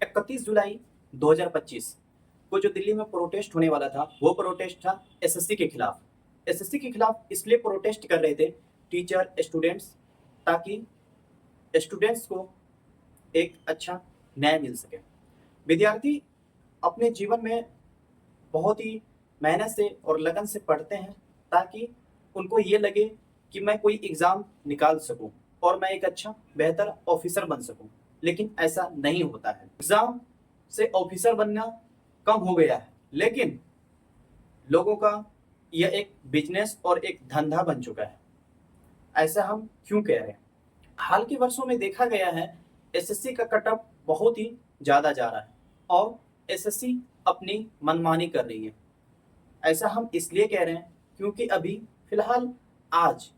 31 जुलाई 2025 को जो दिल्ली में प्रोटेस्ट होने वाला था, वो प्रोटेस्ट था एसएससी के खिलाफ। एसएससी के खिलाफ इसलिए प्रोटेस्ट कर रहे थे टीचर, स्टूडेंट्स, ताकि स्टूडेंट्स को एक अच्छा न्याय मिल सके। विद्यार्थी अपने जीवन में बहुत ही मेहनत से और लगन से पढ़ते हैं ताकि उनको ये लगे कि मैं कोई एग्ज़ाम निकाल सकूं और मैं एक अच्छा बेहतर ऑफिसर बन सकूं, लेकिन ऐसा नहीं होता है। एग्ज़ाम से ऑफिसर बनना कम हो गया है, लेकिन लोगों का यह एक बिजनेस और एक धंधा बन चुका है। ऐसा हम क्यों कह रहे हैं? हाल के वर्षों में देखा गया है एसएससी का कटऑफ बहुत ही ज़्यादा जा रहा है और एसएससी अपनी मनमानी कर रही है। ऐसा हम इसलिए कह रहे हैं क्योंकि अभी फिलहाल आज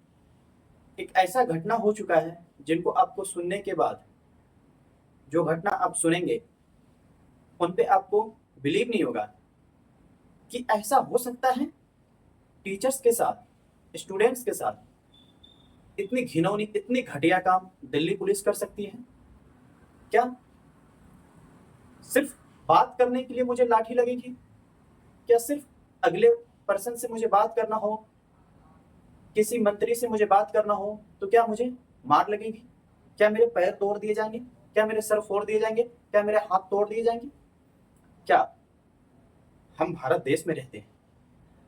एक ऐसा घटना हो चुका है जिनको आपको सुनने के बाद, जो घटना आप सुनेंगे उन पे आपको बिलीव नहीं होगा कि ऐसा हो सकता है टीचर्स के साथ, स्टूडेंट्स के साथ इतनी घिनौनी, इतनी घटिया काम दिल्ली पुलिस कर सकती है। क्या सिर्फ बात करने के लिए मुझे लाठी लगेगी? क्या सिर्फ अगले पर्सन से मुझे बात करना हो, किसी मंत्री से मुझे बात करना हो, तो क्या मुझे मार लगेगी? क्या मेरे पैर तोड़ दिए जाएंगे? क्या मेरे सर फोड़ दिए जाएंगे? क्या मेरे हाथ तोड़ दिए जाएंगे? क्या हम भारत देश में रहते हैं?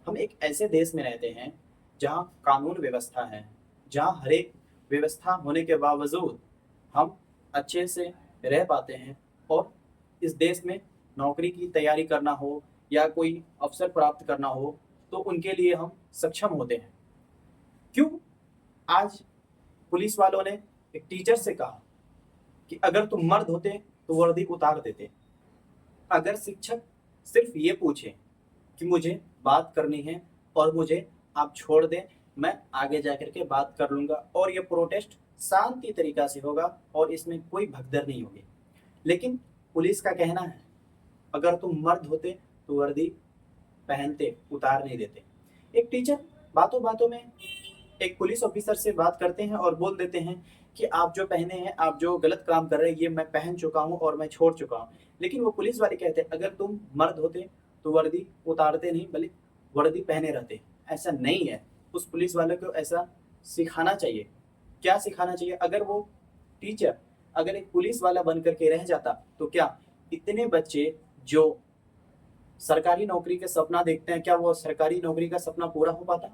हम एक ऐसे देश में रहते हैं जहाँ कानून व्यवस्था है, जहाँ हर एक व्यवस्था होने के बावजूद हम अच्छे से रह पाते हैं और इस देश में नौकरी की तैयारी करना हो या कोई अवसर प्राप्त करना हो तो उनके लिए हम सक्षम होते हैं। क्यों आज पुलिस वालों ने एक टीचर से कहा कि अगर तुम मर्द होते तो वर्दी उतार देते? अगर शिक्षक सिर्फ ये पूछे कि मुझे बात करनी है और मुझे आप छोड़ दें, मैं आगे जाकर के बात कर लूँगा और ये प्रोटेस्ट शांति तरीका से होगा और इसमें कोई भगदड़ नहीं होगी, लेकिन पुलिस का कहना है अगर तुम मर्द होते तो वर्दी पहनते, उतार नहीं देते। एक टीचर बातों बातों में एक पुलिस ऑफिसर से बात करते हैं और बोल देते हैं कि आप जो पहने हैं, आप जो गलत काम कर रहे हैं, ये मैं पहन चुका हूँ और मैं छोड़ चुका हूँ। लेकिन वो पुलिस वाले कहते हैं अगर तुम मर्द होते तो वर्दी उतारते नहीं, बल्कि वर्दी पहने रहते। ऐसा नहीं है। उस पुलिस वाले को ऐसा सिखाना चाहिए। क्या सिखाना चाहिए? अगर वो टीचर अगर एक पुलिस वाला बन करके रह जाता तो क्या इतने बच्चे जो सरकारी नौकरी का सपना देखते हैं, क्या वो सरकारी नौकरी का सपना पूरा हो पाता?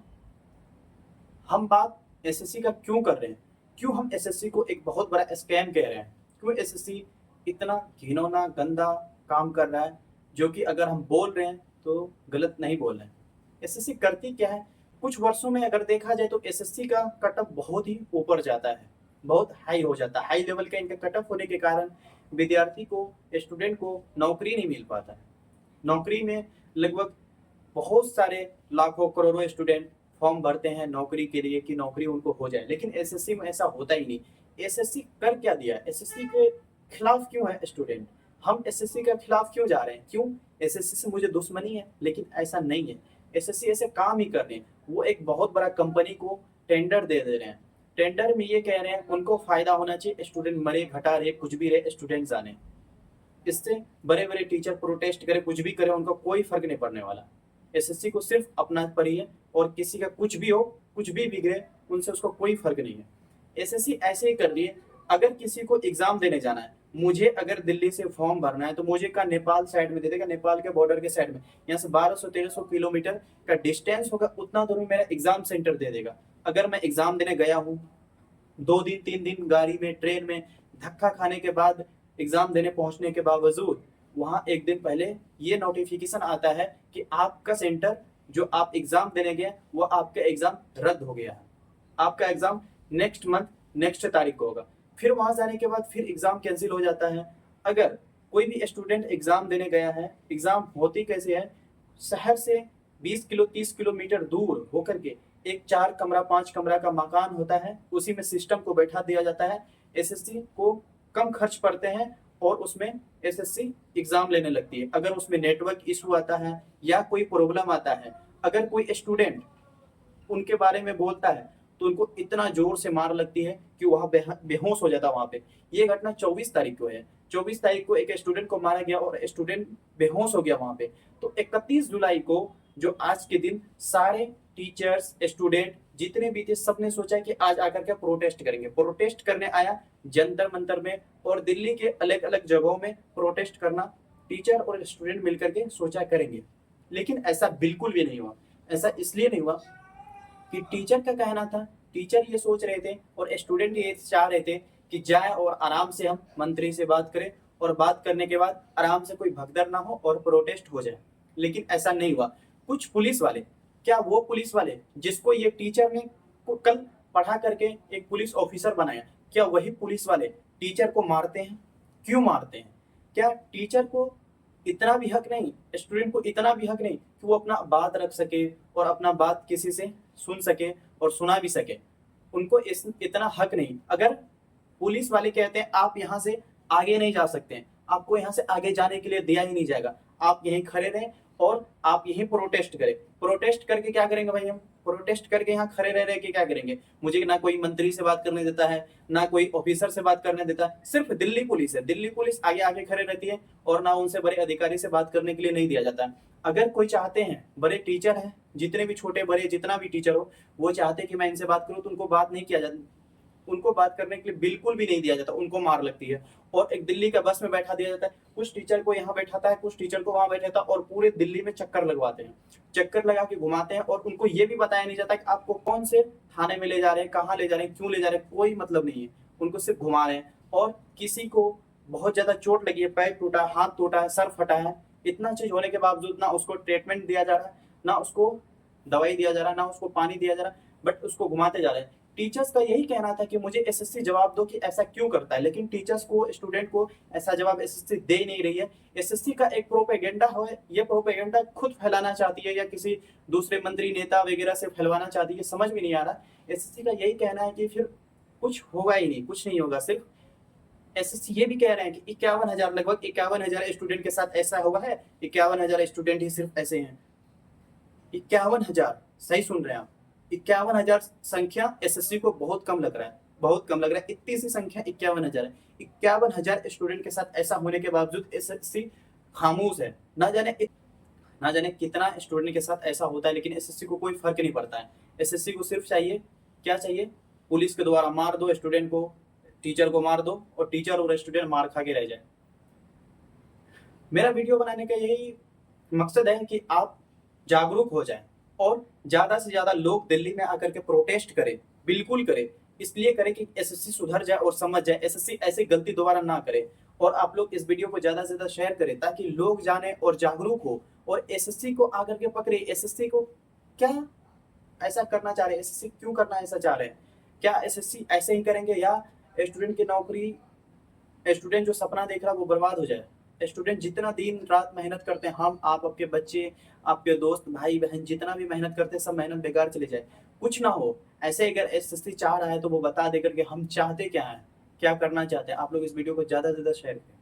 हम बात एसएससी का क्यों कर रहे हैं? क्यों हम एसएससी को एक बहुत बड़ा स्कैम कह रहे हैं? क्यों एसएससी इतना घिनौना, गंदा काम कर रहा है, जो कि अगर हम बोल रहे हैं तो गलत नहीं बोल रहे हैं। एसएससी करती क्या है? कुछ वर्षों में अगर देखा जाए तो एसएससी का कट ऑफ बहुत ही ऊपर जाता है, बहुत हाई हो जाता है। हाई लेवल का इनका कट ऑफ होने के कारण विद्यार्थी को, स्टूडेंट को नौकरी नहीं मिल पाता है। नौकरी में लगभग बहुत सारे लाखों करोड़ों स्टूडेंट फॉर्म भरते हैं नौकरी के लिए कि नौकरी उनको हो जाए, लेकिन एसएससी में ऐसा होता ही नहीं। एसएससी कर क्या दिया? एसएससी के खिलाफ क्यों है स्टूडेंट? हम एसएससी के खिलाफ क्यों जा रहे हैं? क्यों? एसएससी से मुझे दुश्मनी है? लेकिन ऐसा नहीं है। एसएससी ऐसे काम ही कर रहे हैं। वो एक बहुत बड़ा कंपनी को टेंडर दे रहे हैं। टेंडर में ये कह रहे हैं उनको फायदा होना चाहिए, स्टूडेंट मरे, घटा रहे, कुछ भी रहे, स्टूडेंट जाने। इससे बड़े बड़े टीचर प्रोटेस्ट करे, कुछ भी करे, उनको कोई फर्क नहीं पड़ने वाला। एसएससी को सिर्फ अपना पर ही है और किसी का कुछ भी हो, कुछ भी बिगड़े, उनसे उसको कोई फर्क नहीं है। एसएससी ऐसे ही कर रही है। अगर किसी को एग्जाम देने जाना है, मुझे अगर दिल्ली से फॉर्म भरना है तो मुझे का नेपाल साइड में दे देगा, नेपाल के बॉर्डर के साइड में, यहाँ से 1200-1300 किलोमीटर का डिस्टेंस होगा, उतना दूर में मेरा एग्जाम सेंटर दे देगा। अगर मैं एग्जाम देने गया हूँ, 2 दिन 3 दिन गाड़ी में, ट्रेन में धक्का खाने के बाद, एग्जाम देने पहुंचने के बावजूद वहां एक दिन पहले ये नोटिफिकेशन आता है कि आपका सेंटर जो आप एग्जाम देने गए वो आपका एग्जाम रद्द हो गया है, आपका एग्जाम नेक्स्ट मंथ, नेक्स्ट तारीख को होगा। फिर वहां जाने के बाद फिर एग्जाम कैंसिल हो जाता है। अगर कोई भी स्टूडेंट एग्जाम देने गया है, एग्जाम होती कैसे है, शहर से 20 किलो 30 किलोमीटर दूर होकर के एक 4 कमरा 5 कमरा का मकान होता है, उसी में सिस्टम को बैठा दिया जाता है। एसएससी को कम खर्च पड़ते हैं और उसमें एसएससी एग्जाम लेने लगती है। अगर उसमें नेटवर्क इशू आता है या कोई प्रॉब्लम आता है, अगर कोई स्टूडेंट उनके बारे में बोलता है तो उनको इतना जोर से मार लगती है कि वह बेहोश हो जाता है वहां पे। ये घटना 24 तारीख को है। 24 तारीख को एक स्टूडेंट को मारा गया और स्टूडेंट बेहोश हो गया वहां पे। तो 31 जुलाई को जो आज के दिन सारे टीचर्स, स्टूडेंट जितने भी थे सबने सोचा कि आज आकर के प्रोटेस्ट करेंगे। प्रोटेस्ट करने आया जंतर मंतर में और दिल्ली के अलग अलग जगहों में प्रोटेस्ट करना टीचर और स्टूडेंट मिलकर के सोचा करेंगे, लेकिन ऐसा बिल्कुल भी नहीं हुआ। ऐसा इसलिए नहीं हुआ कि टीचर का कहना था, टीचर ये सोच रहे थे और स्टूडेंट ये चाह रहे थे कि जाए और आराम से हम मंत्री से बात करें और बात करने के बाद आराम से कोई भगदड़ ना हो और प्रोटेस्ट हो जाए, लेकिन ऐसा नहीं हुआ। कुछ पुलिस वाले, क्या वो पुलिस वाले जिसको ये टीचर ने कल पढ़ा करके एक पुलिस ऑफिसर बनाया, क्या वही पुलिस वाले टीचर को मारते हैं? क्यों मारते हैं? क्या टीचर को इतना भी हक नहीं, स्टूडेंट को इतना भी हक नहीं कि वो अपना बात रख सके और अपना बात किसी से सुन सके और सुना भी सके? उनको इतना हक नहीं। अगर पुलिस वाले कहते हैं आप यहाँ से आगे नहीं जा सकते हैं, आपको यहाँ से आगे जाने के लिए दिया ही नहीं जाएगा, आप यहीं खड़े रहें और आप यहीं प्रोटेस्ट करें। प्रोटेस्ट करके क्या करेंगे भाई? हम प्रोटेस्ट करके यहाँ खड़े रह रहे के क्या करेंगे? मुझे ना कोई मंत्री से बात करने देता है, ना कोई ऑफिसर से बात करने देता है, सिर्फ दिल्ली पुलिस है। दिल्ली पुलिस आगे आगे खड़े रहती है और ना उनसे बड़े अधिकारी से बात करने के लिए नहीं दिया जाता है। अगर कोई चाहते हैं, बड़े टीचर हैं, जितने भी छोटे बड़े जितना भी टीचर हो, वो चाहते हैं कि मैं इनसे बात करूं तो उनको बात नहीं किया जाता, उनको बात करने के लिए बिल्कुल भी नहीं दिया जाता, उनको मार लगती है। और एक दिल्ली का बस में बैठा दिया जाता है, कुछ टीचर को यहाँ बैठाता है, कुछ टीचर को वहां बैठाता है और पूरे दिल्ली में चक्कर लगवाते हैं, चक्कर लगा के घुमाते हैं और उनको ये भी बताया नहीं जाता कि आपको कौन से थाने में ले जा रहे हैं, कहाँ ले जा रहे हैं, क्यों ले जा रहे हैं, कोई मतलब नहीं है, उनको सिर्फ घुमा रहे हैं। और किसी को बहुत ज्यादा चोट लगी है, पैर टूटा, हाथ टूटा है, सर फटा है, इतना चीज होने के बावजूद ना उसको ट्रीटमेंट दिया जा रहा है, ना उसको दवाई दिया जा रहा है, ना उसको पानी दिया जा रहा है, बट उसको घुमाते जा रहे हैं। टीचर्स का यही कहना था कि मुझे एसएससी जवाब दो कि ऐसा क्यों करता है, लेकिन टीचर्स को, स्टूडेंट को ऐसा जवाब एसएससी दे नहीं रही है। एसएससी का एक प्रोपेगेंडा है, ये प्रोपेगेंडा खुद फैलाना चाहती है या किसी दूसरे मंत्री नेता वगैरह से फैलवाना चाहती है, समझ में नहीं आ रहा। एसएससी का यही कहना है कि फिर कुछ होगा ही नहीं, कुछ नहीं होगा। सिर्फ एसएससी ये भी कह रहे हैं कि 51,000, लगभग 51,000 स्टूडेंट के साथ ऐसा हुआ है, 51,000 स्टूडेंट ही सिर्फ ऐसे हैं। 51,000, सही सुन रहे हैं आप, 51,000 संख्या एसएससी को बहुत कम लग रहा है, बहुत कम लग रहा है। इतनी सी संख्या 51,000 है। 51,000 स्टूडेंट के साथ ऐसा होने के बावजूद एसएससी खामोश है। ना जाने कितना स्टूडेंट के साथ ऐसा होता है, लेकिन एसएससी को कोई फर्क नहीं पड़ता है। एसएससी को सिर्फ चाहिए, क्या चाहिए? पुलिस के द्वारा मार दो स्टूडेंट को, टीचर को मार दो और टीचर और स्टूडेंट मार खा के रह जाए। मेरा वीडियो बनाने का यही मकसद है कि आप जागरूक हो जाएं और ज्यादा से ज्यादा लोग दिल्ली में आकर के प्रोटेस्ट करें, बिल्कुल करें। इसलिए करें कि एसएससी सुधर जाए और समझ जाए, एसएससी ऐसी गलती दोबारा ना करे। और आप लोग इस वीडियो को ज्यादा से ज्यादा शेयर करें ताकि लोग जाने और जागरूक हो और एसएससी को आकर के पकड़े। एसएससी को क्या ऐसा करना चाह रहे हैं? एसएससी क्यों करना ऐसा चाह रहे हैं? क्या एसएससी ऐसे ही करेंगे या स्टूडेंट की नौकरी, स्टूडेंट जो सपना देख रहा है वो बर्बाद हो जाए? स्टूडेंट जितना दिन रात मेहनत करते हैं, हम, आप, आपके बच्चे, आपके दोस्त, भाई बहन जितना भी मेहनत करते हैं, सब मेहनत बेकार चली जाए, कुछ ना हो। ऐसे अगर एसएससी चाह रहा है तो वो बता देकर के हम चाहते क्या है, क्या करना चाहते हैं। आप लोग इस वीडियो को ज्यादा से ज्यादा शेयर करें।